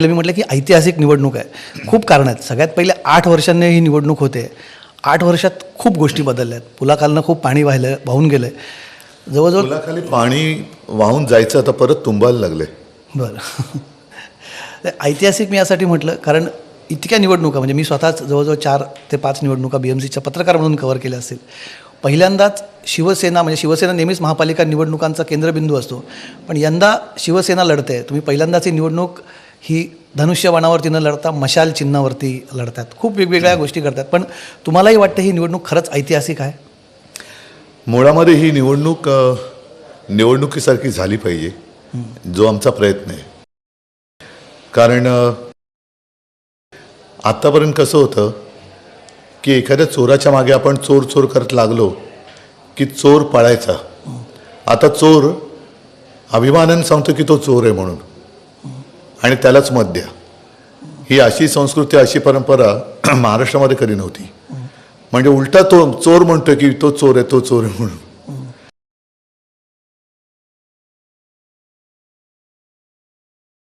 मी म्हटलं की ऐतिहासिक निवडणूक आहे. खूप कारणं आहेत. सगळ्यात पहिले 8 वर्षांनी ही निवडणूक होते. 8 वर्षात खूप गोष्टी बदलल्या आहेत. पुलाखालनं खूप पाणी वाहून गेलं आहे. जवळजवळ पुलाखाली पाणी वाहून जायचं आता परत तुंबायला लागले. बरं. ऐतिहासिक मी यासाठी म्हटलं कारण इतक्या निवडणुका म्हणजे मी स्वतःच जवळजवळ 4 ते 5 निवडणुका BMCच्या पत्रकार म्हणून कव्हर केल्या असतील. पहिल्यांदाच शिवसेना म्हणजे शिवसेना नेहमीच महापालिका निवडणुकांचा केंद्रबिंदू असतो. पण यंदा शिवसेना लढते. तुम्ही पहिल्यांदाच ही निवडणूक ही धनुष्यबाणावरती न लढता मशाल चिन्हावरती लढतात. खूप वेगवेगळ्या गोष्टी करतात. पण तुम्हालाही वाटतं ही निवडणूक खरंच ऐतिहासिक आहे? मुळामध्ये ही निवडणूक निवडणुकीसारखी झाली पाहिजे, जो आमचा प्रयत्न आहे. कारण आत्तापर्यंत कसं होतं की एखाद्या चोराच्या मागे आपण चोर चोर करत लागलो की चोर पळायचा. आता चोर अभिमानाने सांगतो की तो चोर आहे म्हणून आणि त्यालाच मत द्या. ही अशी संस्कृती अशी परंपरा महाराष्ट्रामध्ये कधी नव्हती. म्हणजे उलटा तो चोर म्हणतोय की तो चोर आहे म्हणून.